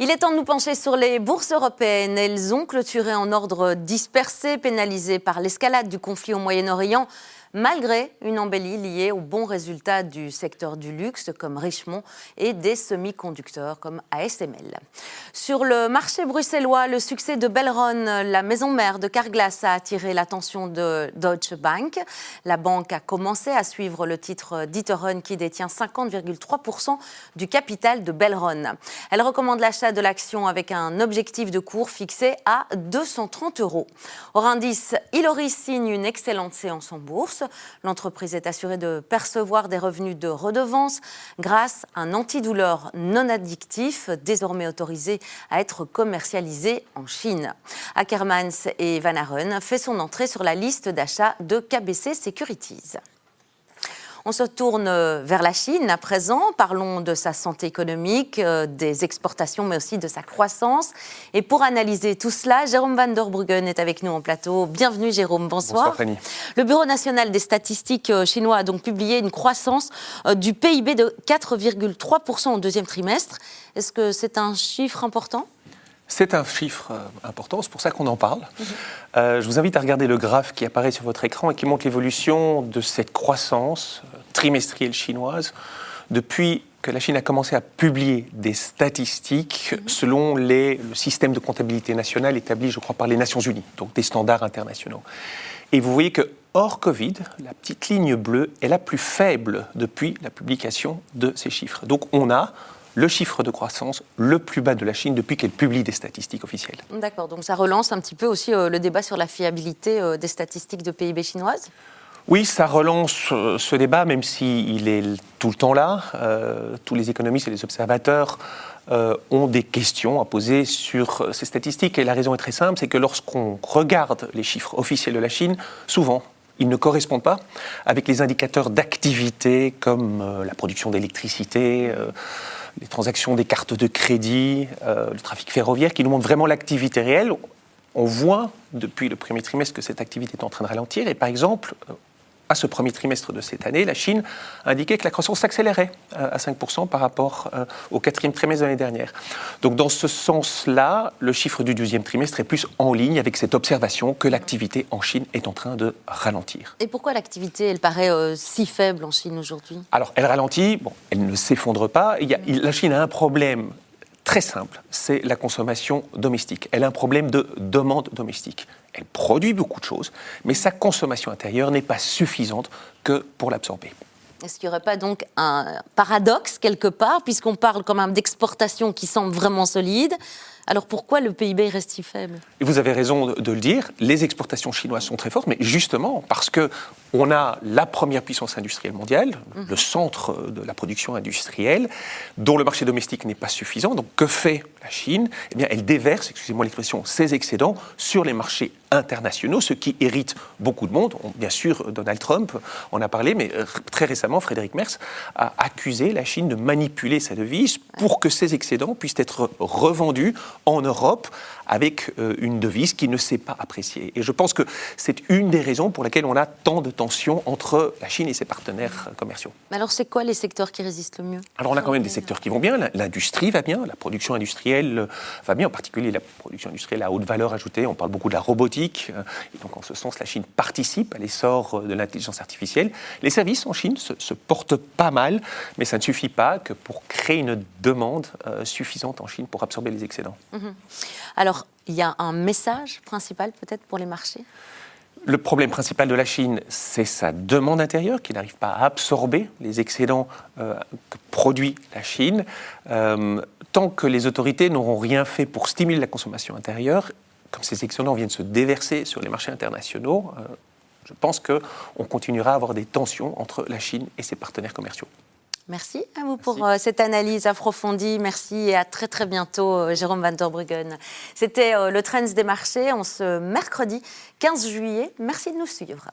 Il est temps de nous pencher sur les bourses européennes. Elles ont clôturé en ordre dispersé, pénalisées par l'escalade du conflit au Moyen-Orient, malgré une embellie liée aux bons résultats du secteur du luxe comme Richemont et des semi-conducteurs comme ASML. Sur le marché bruxellois, le succès de Belron, la maison mère de Carglass, a attiré l'attention de Deutsche Bank. La banque a commencé à suivre le titre d'Iteren qui détient 50,3% du capital de Belron. Elle recommande l'achat de l'action avec un objectif de cours fixé à 230 €. Orindis, Illoris signe une excellente séance en bourse. L'entreprise est assurée de percevoir des revenus de redevance grâce à un antidouleur non addictif désormais autorisé à être commercialisé en Chine. Ackermans et Van Aren fait son entrée sur la liste d'achat de KBC Securities. On se tourne vers la Chine à présent. Parlons de sa santé économique, des exportations, mais aussi de sa croissance. Et pour analyser tout cela, Jérôme Van der Bruggen est avec nous en plateau. Bienvenue Jérôme, bonsoir. Bonsoir Fanny. Le Bureau national des statistiques chinois a donc publié une croissance du PIB de 4,3% au deuxième trimestre. Est-ce que c'est un chiffre important ? C'est un chiffre important, c'est pour ça qu'on en parle. Je vous invite à regarder le graphe qui apparaît sur votre écran et qui montre l'évolution de cette croissance trimestrielle chinoise depuis que la Chine a commencé à publier des statistiques selon le système de comptabilité nationale établi, je crois, par les Nations Unies, donc des standards internationaux. Et vous voyez que hors Covid, la petite ligne bleue est la plus faible depuis la publication de ces chiffres. Donc on a le chiffre de croissance le plus bas de la Chine depuis qu'elle publie des statistiques officielles. D'accord, donc ça relance un petit peu aussi le débat sur la fiabilité des statistiques de PIB chinoises ? Oui, ça relance ce débat, même s'il est tout le temps là. Tous les économistes et les observateurs ont des questions à poser sur ces statistiques. Et la raison est très simple, c'est que lorsqu'on regarde les chiffres officiels de la Chine, souvent, ils ne correspondent pas avec les indicateurs d'activité comme la production d'électricité, les transactions des cartes de crédit, le trafic ferroviaire, qui nous montrent vraiment l'activité réelle. On voit depuis le premier trimestre que cette activité est en train de ralentir. Et par exemple, à ce premier trimestre de cette année, la Chine indiquait que la croissance s'accélérait à 5% par rapport au quatrième trimestre de l'année dernière. Donc dans ce sens-là, le chiffre du 12e trimestre est plus en ligne avec cette observation que l'activité en Chine est en train de ralentir. Et pourquoi l'activité, elle paraît si faible en Chine aujourd'hui ? Alors, elle ralentit, elle ne s'effondre pas. La Chine a un problème très simple, c'est la consommation domestique. Elle a un problème de demande domestique. Elle produit beaucoup de choses, mais sa consommation intérieure n'est pas suffisante que pour l'absorber. Est-ce qu'il n'y aurait pas donc un paradoxe quelque part, puisqu'on parle quand même d'exportation qui semble vraiment solide ? Alors pourquoi le PIB reste si faible ? Et vous avez raison de le dire, les exportations chinoises sont très fortes, mais justement parce qu'on a la première puissance industrielle mondiale, le centre de la production industrielle, dont le marché domestique n'est pas suffisant. Donc que fait la Chine ? Eh bien, elle déverse, excusez-moi l'expression, ses excédents sur les marchés internationaux, ce qui irrite beaucoup de monde. Bien sûr, Donald Trump en a parlé, mais très récemment, Friedrich Merz a accusé la Chine de manipuler sa devise pour que ces excédents puissent être revendus en Europe avec une devise qui ne s'est pas appréciée. Et je pense que c'est une des raisons pour lesquelles on a tant de tensions entre la Chine et ses partenaires commerciaux. Mais alors c'est quoi les secteurs qui résistent le mieux ? Alors on a quand même des secteurs qui vont bien, l'industrie va bien, la production industrielle va bien, en particulier la production industrielle à haute valeur ajoutée, on parle beaucoup de la robotique, et donc en ce sens la Chine participe à l'essor de l'intelligence artificielle. Les services en Chine se portent pas mal, mais ça ne suffit pas que pour créer une demande suffisante en Chine pour absorber les excédents. Alors, il y a un message principal peut-être pour les marchés ? Le problème principal de la Chine, c'est sa demande intérieure qui n'arrive pas à absorber les excédents que produit la Chine. Tant que les autorités n'auront rien fait pour stimuler la consommation intérieure, comme ces excédents viennent se déverser sur les marchés internationaux, je pense qu'on continuera à avoir des tensions entre la Chine et ses partenaires commerciaux. Merci à vous pour cette analyse approfondie. Merci et à très très bientôt, Jérôme Van der Bruggen. C'était le Trends des marchés en ce mercredi 15 juillet. Merci de nous suivre.